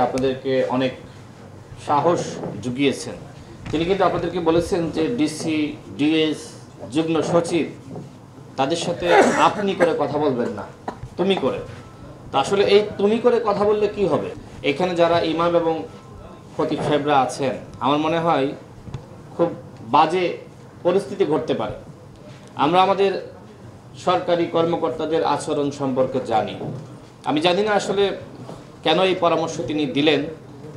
আপনাদেরকে অনেক সাহস জুগিয়েছেন। তিনি কিন্তু আপনাদেরকে বলেছেন যে ডিসি, ডিএস, যুগ্ম সচিব তাদের সাথে আপনি করে কথা বলবেন না, তুমি করে। তা আসলে এই তুমি করে কথা বললে কি হবে? এখানে যারা ইমাম এবং খতিব সাহেবরা আছেন, আমার মনে হয় খুব বাজে পরিস্থিতি ঘটতে পারে। আমরা আমাদের সরকারি কর্মকর্তাদের আচরণ সম্পর্কে জানি। আমি জানি না আসলে কেন এই পরামর্শ তিনি দিলেন,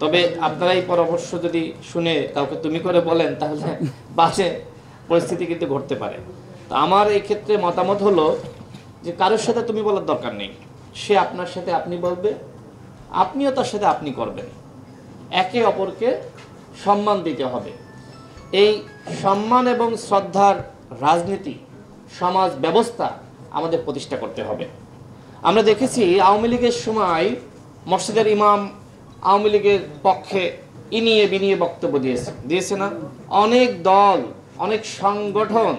তবে আপনারা এই পরামর্শ যদি শুনে কাউকে তুমি করে বলেন তাহলে বাজে পরিস্থিতি কিন্তু ঘটতে পারে। তো আমার এই ক্ষেত্রে মতামত হলো যে কারোর সাথে তুমি বলার দরকার নেই, সে আপনার সাথে আপনি বলবে, আপনিও তার সাথে আপনি করবেন। একে অপরকে সম্মান দিতে হবে। এই সম্মান এবং শ্রদ্ধার রাজনীতি, সমাজ ব্যবস্থা আমাদের প্রতিষ্ঠা করতে হবে। আমরা দেখেছি আওয়ামী লীগের সময় মসজিদের ইমাম আওয়ামী লীগের পক্ষে ইনিয়ে বিনিয়ে বক্তব্য দিয়েছে না? অনেক দল, অনেক সংগঠন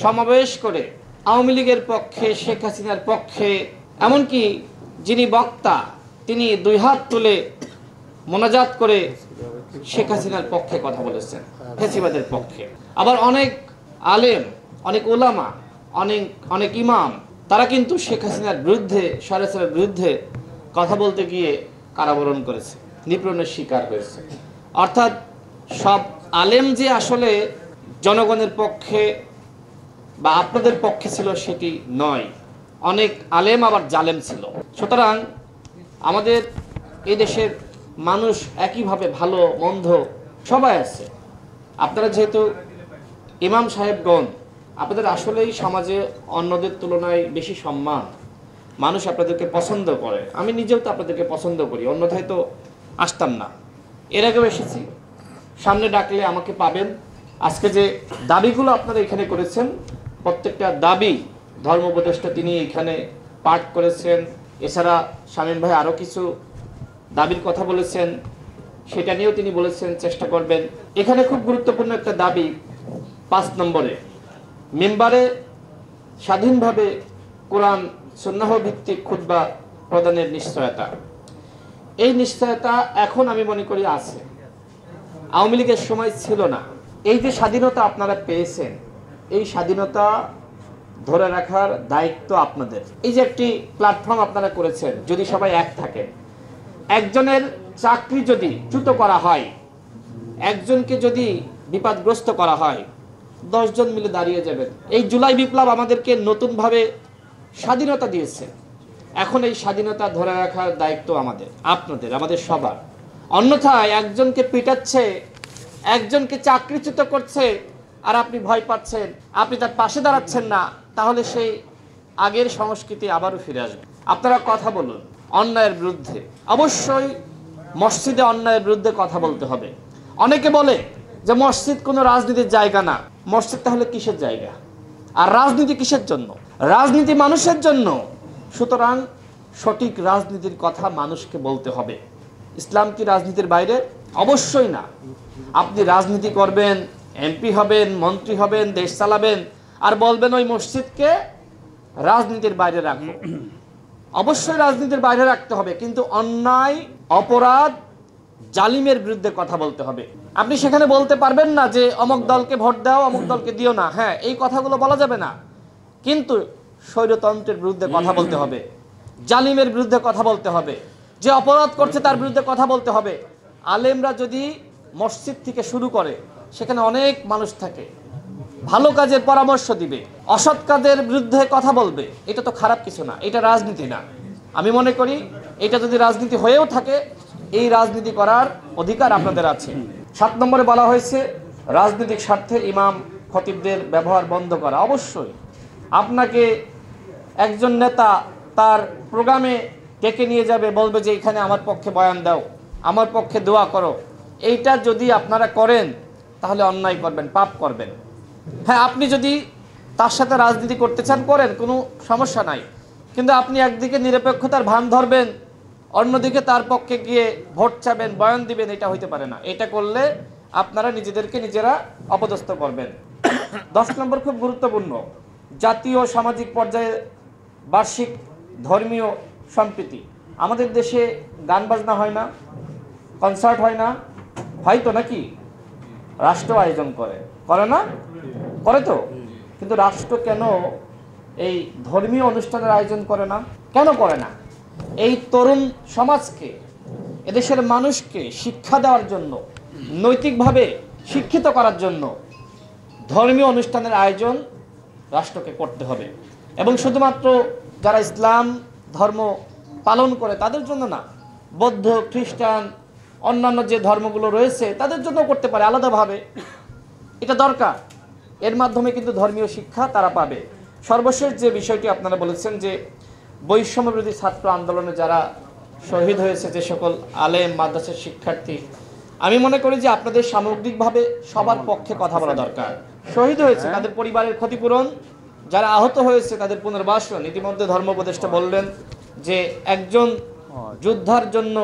সমাবেশ করে আওয়ামী লীগের পক্ষে, শেখ হাসিনার পক্ষে, এমনকি যিনি বক্তা তিনি দুই হাত তুলে মোনাজাত করে শেখ হাসিনার পক্ষে কথা বলেছেন, ফ্যাসিবাদের পক্ষে। আবার অনেক আলেম, অনেক ওলামা, অনেক ইমাম তারা কিন্তু শেখ হাসিনার বিরুদ্ধে, স্বৈরাচারের বিরুদ্ধে কথা বলতে গিয়ে কারাবরণ করেছে, নিপীড়নের শিকার হয়েছে। অর্থাৎ সব আলেম যে আসলে জনগণের পক্ষে বা আপনাদের পক্ষে ছিল সেটি নয়, অনেক আলেম আবার জালেম ছিল। সুতরাং আমাদের এই দেশের মানুষ একইভাবে ভালো মন্দ সবাই আছে। আপনারা যেহেতু ইমাম সাহেবগণ, আপনাদের আসলেই সমাজে অন্যদের তুলনায় বেশি সম্মান, মানুষ আপনাদেরকে পছন্দ করে। আমি নিজেও তো আপনাদেরকে পছন্দ করি, অন্যথায় তো আসতাম না। এর আগেও এসেছি, সামনে ডাকলে আমাকে পাবেন। আজকে যে দাবিগুলো আপনারা এখানে করেছেন, প্রত্যেকটা দাবি ধর্ম উপদেষ্টা তিনি এখানে পাঠ করেছেন। এছাড়া শামীম ভাই আরও কিছু দাবির কথা বলেছেন, সেটা নিয়েও তিনি বলেছেন চেষ্টা করবেন। এখানে খুব গুরুত্বপূর্ণ একটা দাবি 5 নম্বরে, মেম্বারে স্বাধীনভাবে কোরআন সুন্নাহ ভিত্তিক খুতবা প্রদানের নিশ্চয়তা। এই নিশ্চয়তা এখন আমি মনে করি আছে, আওয়ামী লীগের সময় ছিল না। এই যে স্বাধীনতা আপনারা পেয়েছেন, এই স্বাধীনতা ধরে রাখার দায়িত্ব আপনাদের। এই যে একটি প্ল্যাটফর্ম আপনারা করেছেন, যদি সবাই এক থাকেন, একজনের চাকরি যদি চ্যুত করা হয়, একজনকে যদি বিপদগ্রস্ত করা হয়, 10 জন মিলে দাঁড়িয়ে যাবেন। এই জুলাই বিপ্লব আমাদেরকে নতুনভাবে স্বাধীনতা দিয়েছে। এখন এই স্বাধীনতা ধরে রাখার দায়িত্ব আমাদের, আপনাদের, আমাদের সবার। অন্যথায় একজনকে পিটাচ্ছে, একজনকে চাকরিচ্যুত করছে, আর আপনি ভয় পাচ্ছেন, আপনি তার পাশে দাঁড়াচ্ছেন না, তাহলে সেই আগের সংস্কৃতি আবারও ফিরে আসবে। আপনারা কথা বলুন অন্যায়ের বিরুদ্ধে। অবশ্যই মসজিদে অন্যায়ের বিরুদ্ধে কথা বলতে হবে। অনেকে বলে যে মসজিদ কোনো রাজনীতির জায়গা না। মসজিদ তাহলে কিসের জায়গা? আর রাজনীতি কিসের জন্য? রাজনীতি মানুষের জন্য। সুতরাং সঠিক রাজনীতির কথা মানুষকে বলতে হবে। ইসলাম কি রাজনীতির বাইরে? অবশ্যই না। আপনি রাজনীতি করবেন, এমপি হবেন, মন্ত্রী হবেন, দেশ চালাবেন, আর বলবেন ওই মসজিদকে রাজনীতির বাইরে রাখো। অবশ্যই রাজনীতির বাইরে রাখতে হবে, কিন্তু অন্যায়, অপরাধ, জালিমের বিরুদ্ধে কথা বলতে হবে। আপনি সেখানে বলতে পারবেন না যে অমুক দলকে ভোট দাও, অমুক দলকে দিও না। হ্যাঁ, এই কথাগুলো বলা যাবে না, কিন্তু স্বৈরতন্ত্রের বিরুদ্ধে কথা বলতে হবে, জালিমের বিরুদ্ধে কথা বলতে হবে, যে অপরাধ করছে তার বিরুদ্ধে কথা বলতে হবে। আলেমরা যদি মসজিদ থেকে শুরু করে, সেখানে অনেক মানুষ থাকে, ভালো কাজের পরামর্শ দিবে, অসৎ কাজের বিরুদ্ধে কথা বলবে। এটা তো খারাপ কিছু না, এটা রাজনীতি না। আমি মনে করি এটা যদি রাজনীতি হয়েও থাকে, এই রাজনীতি করার অধিকার আপনাদের আছে। 7 নম্বরে বলা হয়েছে রাজনৈতিক স্বার্থে ইমাম খতিবদের ব্যবহার বন্ধ করা। অবশ্যই আপনাকে একজন নেতা তার প্রোগ্রামে ডেকে নিয়ে যাবে, বলবে যে এখানে আমার পক্ষে বয়ান দাও, আমার পক্ষে দোয়া করো। এইটা যদি আপনারা করেন তাহলে অন্যায় করবেন, পাপ করবেন। হ্যাঁ, আপনি যদি তার সাথে রাজনীতি করতে চান করেন, কোনো সমস্যা নাই, কিন্তু আপনি একদিকে নিরপেক্ষতার ভান ধরবেন, অন্যদিকে তার পক্ষে গিয়ে ভোট চাবেন, বয়ান দিবেন, এটা হইতে পারে না। এটা করলে আপনারা নিজেদেরকে নিজেরা অপদস্থ করবেন। 10 নম্বর খুব গুরুত্বপূর্ণ, জাতীয় সামাজিক পর্যায়ে বার্ষিক ধর্মীয় সম্প্রীতি। আমাদের দেশে গান বাজনা হয় না, কনসার্ট হয় না, হয়তো নাকি? রাষ্ট্র আয়োজন করে, করে না? করে তো। কিন্তু রাষ্ট্র কেন এই ধর্মীয় অনুষ্ঠানের আয়োজন করে না? কেন করে না? এই তরুণ সমাজকে, এদেশের মানুষকে শিক্ষা দেওয়ার জন্য, নৈতিকভাবে শিক্ষিত করার জন্য ধর্মীয় অনুষ্ঠানের আয়োজন রাষ্ট্রকে করতে হবে। এবং শুধুমাত্র যারা ইসলাম ধর্ম পালন করে তাদের জন্য না, বৌদ্ধ, খ্রিস্টান, অন্যান্য যে ধর্মগুলো রয়েছে তাদের জন্য করতে পারে আলাদাভাবে। এটা দরকার। এর মাধ্যমে কিন্তু ধর্মীয় শিক্ষা তারা পাবে। সর্বশেষ যে বিষয়টি আপনারা বলেছেন যে বৈষম্যবিরোধী ছাত্র আন্দোলনে যারা শহীদ হয়েছে, যে সকল আলেম, মাদ্রাসার শিক্ষার্থী, আমি মনে করি যে আপনাদের সামগ্রিকভাবে সবার পক্ষে কথা বলা দরকার। শহীদ হয়েছে তাদের পরিবারের ক্ষতিপূরণ, যারা আহত হয়েছে তাদের পুনর্বাসন। ইতিমধ্যে ধর্ম উপদেষ্টা বললেন যে একজন যোদ্ধার জন্য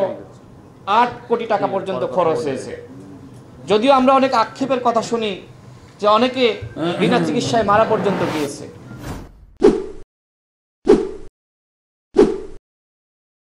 8 কোটি টাকা পর্যন্ত খরচ হয়েছে। যদিও আমরা অনেক আক্ষেপের কথা শুনি যে অনেকে বিনা চিকিৎসায় মারা পর্যন্ত গিয়েছে।